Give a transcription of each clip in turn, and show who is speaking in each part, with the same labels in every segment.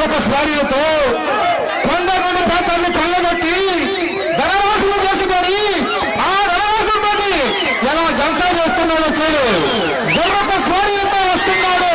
Speaker 1: జరప స్వారీలతో కొండగొండ ప్రాంతాన్ని కొల్లగొట్టి ధనవాసులు చేసుకొని ఆ ధనవాసులతో ఎలా జంతా చేస్తున్నాడో చూడు. జరప స్వారీలతో వస్తున్నాడు.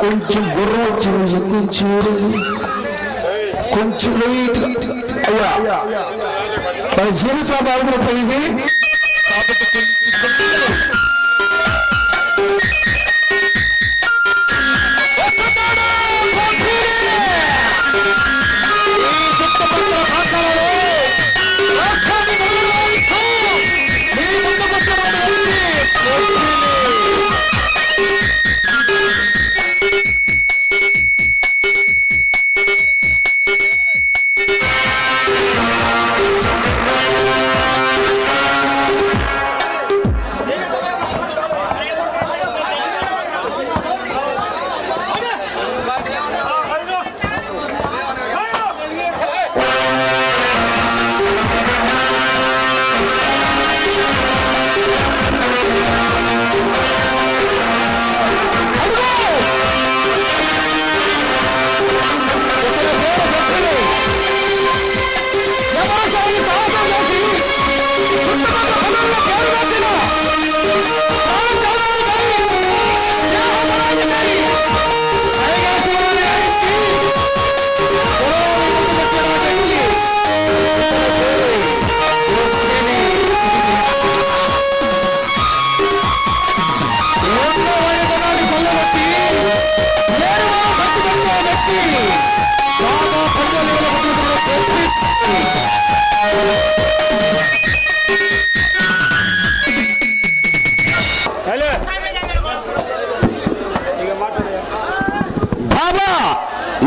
Speaker 1: కొంచెం గుర్రం వచ్చింది, కొంచెం అయ్యా మన జీవితం బాగుపడుతుంది కాబట్టి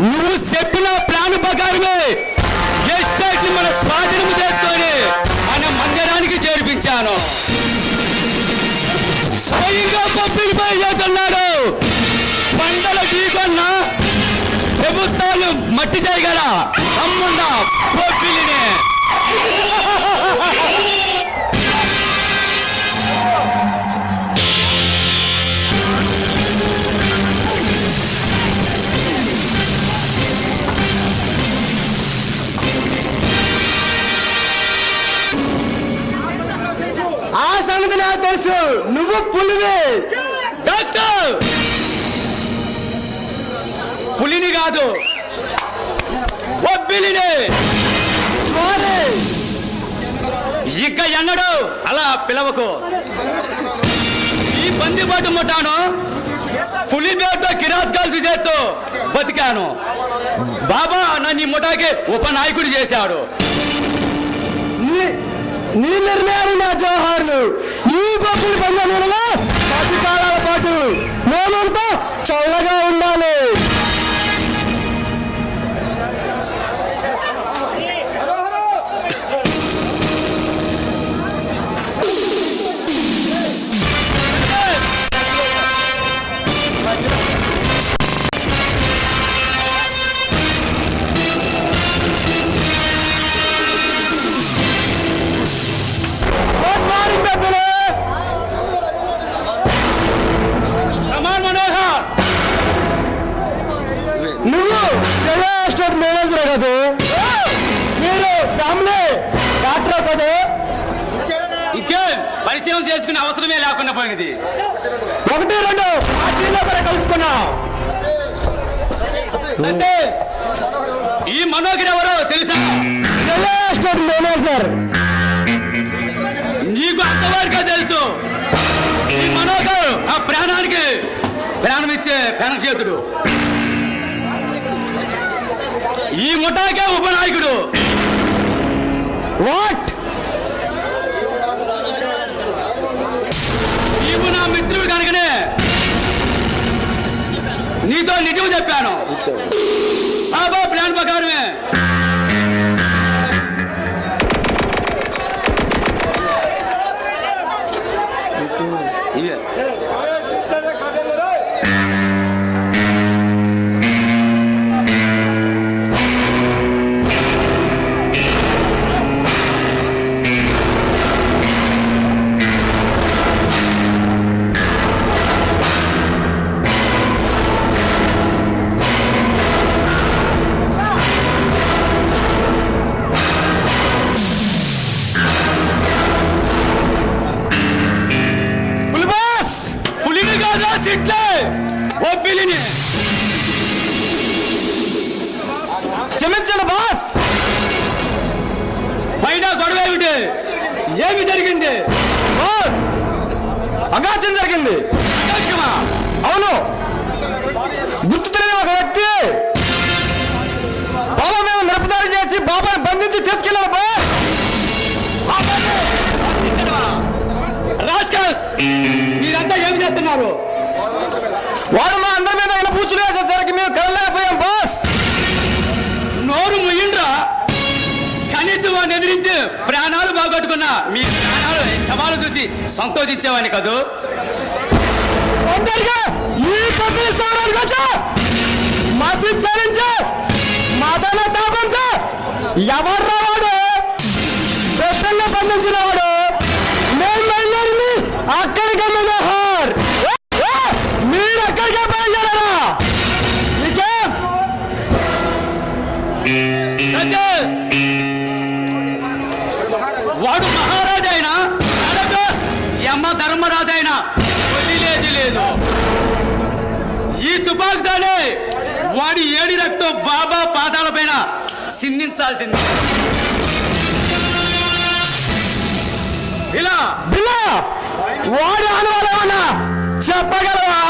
Speaker 1: నువ్వు చెప్పిన ప్లాన్ ప్రకారమే ఎస్టేట్ ని మన స్వాధీనం చేసుకొని మన మందిరానికి చేర్పించాను. స్వయంగా పప్పిలిపై చేస్తున్నాడు. పంటల ఢీకొన్న ప్రభుత్వాలు మట్టి చేయగల అమ్ముండ పప్పిలినే.
Speaker 2: ఆ సంగతి నాకు తెలుసు. నువ్వు పులివి.
Speaker 1: డాక్టర్, పులిని కాదు ఒబ్బిలిని. ఇక ఎన్నడు అలా పిలవకు. ఈ బందిపాటు ముఠాను పులి పేరుతో కిరాతకాలు చేస్తూ బతికాను. బాబా నన్ను ఈ ముఠాకి ఉపనాయకుడు చేశాడు.
Speaker 2: నీ నిర్ణయాలు నా జోహార్లు. ఈ పప్పులు పండుగలో 10 కాలాల పాటు మేమంతా చల్లగా ఉండాలి.
Speaker 1: పరిచయం చేసుకునే అవసరమే లేకుండా పోయినది.
Speaker 2: 1-2 పార్టీలో కూడా కలుసుకున్నాం.
Speaker 1: సందే ఈ మనోహర్ ఎవరో తెలుసా?
Speaker 2: State manager.
Speaker 1: నీకు అంతవరకే తెలుసు. ఈ మనోహర్ ఆ ప్రాణానికి ప్రాణం ఇచ్చే ప్రాణచేతుడు. ఈ ముఠాకే ఉపనాయకుడు.
Speaker 2: వాట్?
Speaker 1: నీవు నా మిత్రుడు కనుకనే నీతో నిజం చెప్పాను. బాబా ప్లాన్ ప్రకారమే బొబ్బిలిని
Speaker 2: క్షమించండి బాస్.
Speaker 1: పైన గొడవ ఏమిటి? ఏమి జరిగింది
Speaker 2: బాస్? అఘాతం జరిగింది.
Speaker 1: అధ్యక్షమా?
Speaker 2: అవును. గుర్తు తెలియని ఒక వ్యక్తి బాబా మీద నిరపదాలు చేసి బాబాని బంధించి తీసుకెళ్ళాడు బాస్.
Speaker 1: రాస్కల్స్, మీరంతా ఏమి చేస్తున్నారు?
Speaker 2: వాడు మా అందరి మీద ఆయన పూచులు వేసేసరికి మేము కదలేకపోయాం బాస్.
Speaker 1: నోరు ముయ్యండ్రా. కనీసం వాడిని ఎదిరించి ప్రాణాలు బాగొట్టుకున్నా మీ ప్రాణాలు సవాలు చూసి సంతోషించేవాడిని కదూ.
Speaker 2: ఒంటరిగా ఈ కపిలిస్తానికి వచ్చా మతించరించు మదన తాపంతో ఎవర్రా వాడు? స్పెషల్లో బంధించిన వాడు. మేము బయలుదేరింది అక్కడికి మనోహర్. మీరు అక్కడికే బయలుదేరారా? నీకేం
Speaker 1: సందేశ్, వాడు మహారాజు అయినా యమ్మ ధర్మరాజు అయినా వదిలేది లేదు. ఈ తుపాకుతోనే వాడి ఏడి రక్తం బాబా పాదాల పైన సిందించాల్సింది. ఇలా
Speaker 2: బిల్లా వాడు అనువాదమన్నా చెప్పగలవా?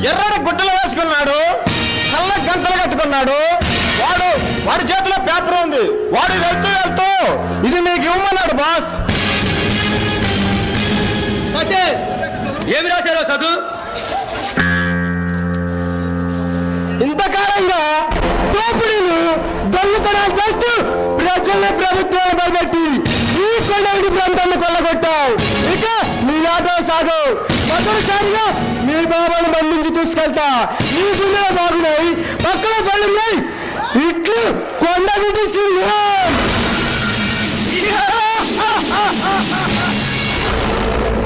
Speaker 2: ఎర్రని గుడ్డలు వేసుకున్నాడు, కళ్ళ గంటలు కట్టుకున్నాడు. వాడి చేతిలో పేపర్ ఉంది. వాడు వెళ్తూ ఇది మీకు ఇవ్వమన్నాడు బాస్.
Speaker 1: సతీష్, ఏమి రాశారో చదువు.
Speaker 2: ఇంతకాలంగా దోపిడీలు దొంగతనాలు చేస్తూ ప్రజల్ని ప్రభుత్వాన్ని భయపెట్టి ఈ కొండగిరి ప్రాంతాన్ని కొల్లగొట్టావు. ఇక మీ ఆట సాగు. మొదటిసారిగా మీ బాబాను బంధించి తీసుకెళ్తా. ఈ గుండెలో బాగున్నాయి, పక్కన పళ్ళున్నాయి. ఇట్లు కొండగిరి సింహం.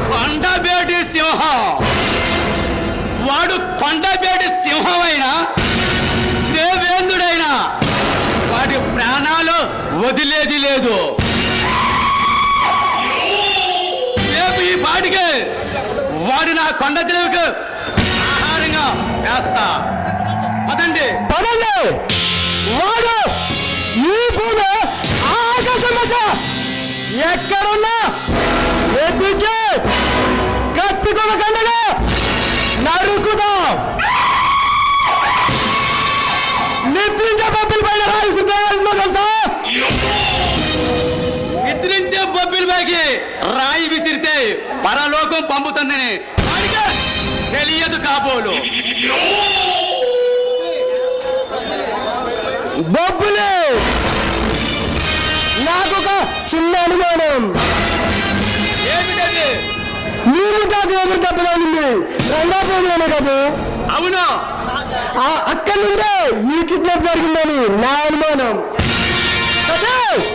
Speaker 1: కొండబేటి సింహం. వాడు కొండబేటి సింహం అయినా దేవేంద్రుడైనా వాడి ప్రాణాలు వదిలేది లేదు. రేపు ఈ పాటికి వాడు నా కొండ చెరువుకు ఆహారంగా వేస్తా. పదండి.
Speaker 2: వాడు ఈ భూమి ఆకాశం ఎక్కడున్నా ఎత్తుకే కత్తి కొనకండగా నరుకుదాం. నిద్రించే బొబ్బిల పైన రాయిస్తుందో తెలుసా?
Speaker 1: నిద్రించే బొబ్బిల పైకి రాయి విసిరితే పరలోకం పంపుతుందని వాడికి తెలియదు కాబోలు.
Speaker 2: బొబ్బులే నాకు ఒక చిన్న అనుమానం.
Speaker 1: ఏమిటది?
Speaker 2: మీరు నాకు ఎదురు దెబ్బగా ఉంది. రంగాపూర్లోనే కాదు.
Speaker 1: అవును,
Speaker 2: అక్కడి నుండే ఈ కిడ్నాప్ జరిగిందని నా అనుమానం. సతీష్,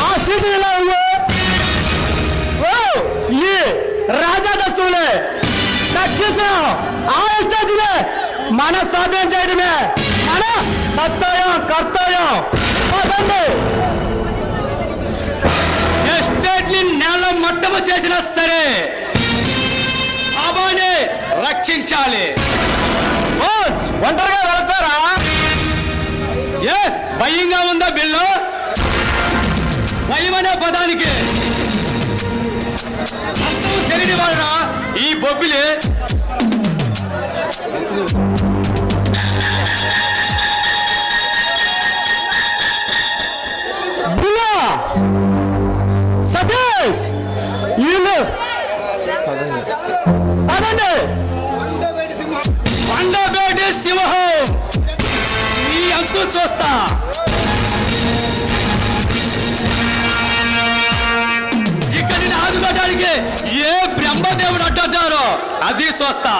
Speaker 2: ఆ సీటు ఎలా ఉంది? ఈ రాజా దస్తువులే తగ్గిసా ఆ స్టేజ్లే మన సాధ్యం చేయడమే మన కర్తవ్యం. పదండి.
Speaker 1: ఎస్టేట్ అన్నిటిని నేల మట్టము చేసినా సరే బాబాని రక్షించాలి.
Speaker 2: బాస్ ఒంటరిగా వెళ్తారా?
Speaker 1: ఏ భయంగా ఉందా బిల్లు? భయం అనే పదానికి అర్థం తెలియని వాళ్ళరా ఈ బొబ్బిలి.
Speaker 2: సతీష్ వీళ్ళు అదండి
Speaker 1: పండబేటి సింహం ఈ అంతు చూస్తా. ఇక్కడిని ఆదుకోవడానికి ఏ బ్రహ్మదేవుడు అడ్డారో అది చూస్తా.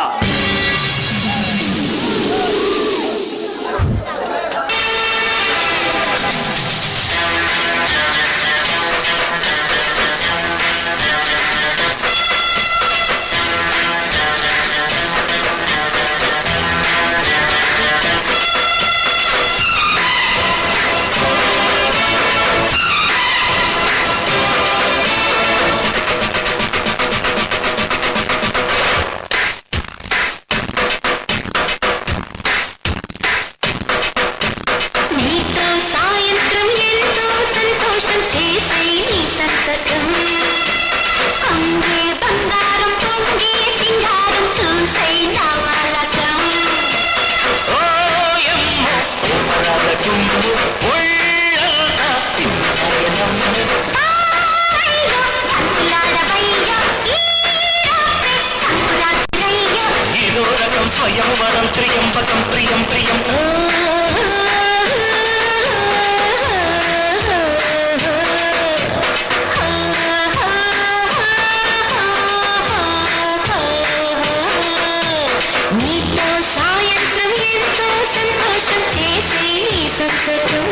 Speaker 3: స్వయంవరం త్రియంబకం ప్రియం ప్రియం
Speaker 4: నీతో సాయంత్రం ఎంతో సంతోషం చేసే నీ సంతకం.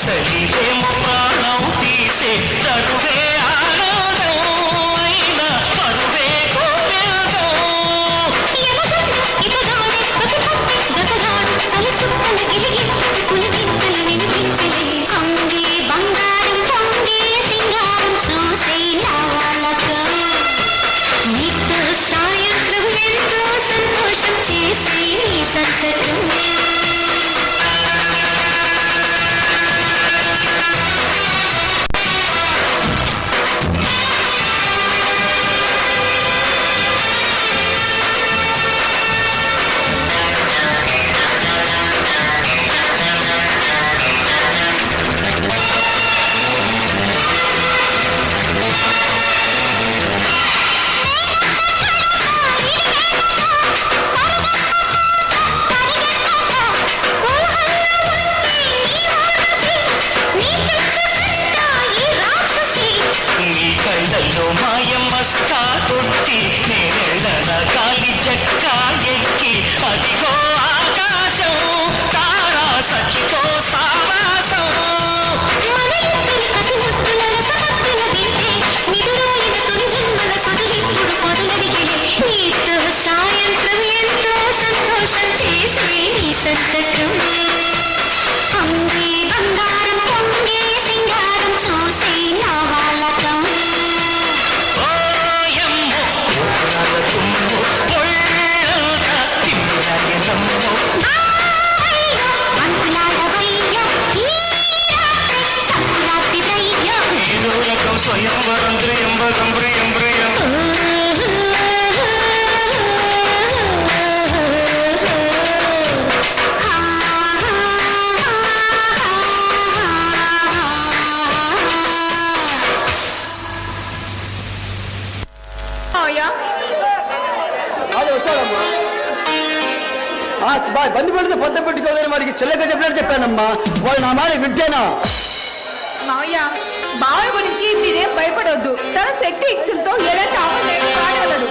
Speaker 3: సలిలేమో ప్రాణం తీసే తరువే ఆనందం అయినా పరువే కోరేదం.
Speaker 4: బంగారం పొంగే సింగారం చూసే నవలకం. నీతో సాయంత్రం ఎంతో సంతోషం చేసే నీ సంతకం.
Speaker 3: మస్కా కొట్టి నేల గాలి చెక్క ఎక్కి అదిగో ఆకాశం తారా సఖితో సావాసం.
Speaker 4: నీతో సాయంత్రం ఎంతో సంతోషం చేసే నీ సంతకం. అంగే బంగారం పొంగే సింగారం చూసే నవలకం.
Speaker 3: ఓయమ్మో
Speaker 2: మంది పడితే పొంత పెట్టుకోదని వాడికి చెల్లెగా చెప్పినట్టు చెప్పానమ్మా. వాడు నా మాట వింటేనా?
Speaker 5: మావయ్య బావ గురించి మీరేం భయపడొద్దు. తన శక్తి యుక్తులతో ఎలాంటి ఆపదైనా కాగలడు.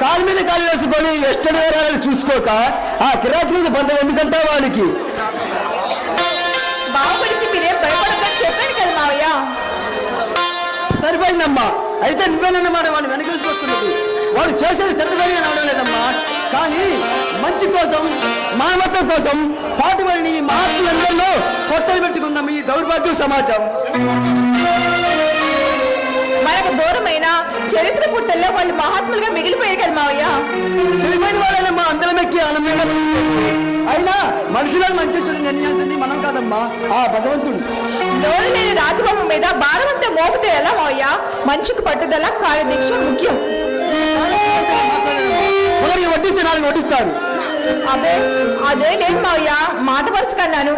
Speaker 2: కాలు మీద కాలు వేసుకొని ఎస్టడి వేరాలను చూసుకోక ఆ కిరాతులకు పొందం ఎందుకంటా వాడికి?
Speaker 5: బావ గురించి మీరేం భయపడొద్దని చెప్పాను కదా మావయ్య.
Speaker 2: సరిపోయిందమ్మా. అయితే నువ్వేనన్నమాట వాడిని వెనకేసుకొస్తున్నది. వాడు చేసేది చెడ్డదని అనడం లేదమ్మా. కానీ మంచి కోసం మానవత్వం కోసం పాటుపడిన ఈ మహాత్ములందరిలో పొట్టలు పెట్టుకుందాం ఈ దౌర్భాగ్యం సమాజం.
Speaker 5: మనకు దూరమైన చరిత్ర పుట్టల్లో వాళ్ళు మహాత్ములుగా మిగిలిపోయారు కదా మావయ్య.
Speaker 2: చెడిపోయిన వాళ్ళేనమ్మా అందరం ఎక్కి ఆనందంగా అయినా మనుషులను మంచి చెడు నిర్ణయించింది మనం కాదమ్మా, ఆ భగవంతుడు.
Speaker 5: నోరు లేని రాతిబొమ్మ మీద భారమంతా మోపితే ఎలా మావయ్య? మనిషికి పట్టుదల కార్యదీక్ష ముఖ్యం.
Speaker 2: ఒకరికి వడ్డిస్తే నాలుగు వడ్డిస్తారు.
Speaker 5: అదే అదే లేదు మావయ్య, మాట వరుస కన్నాను.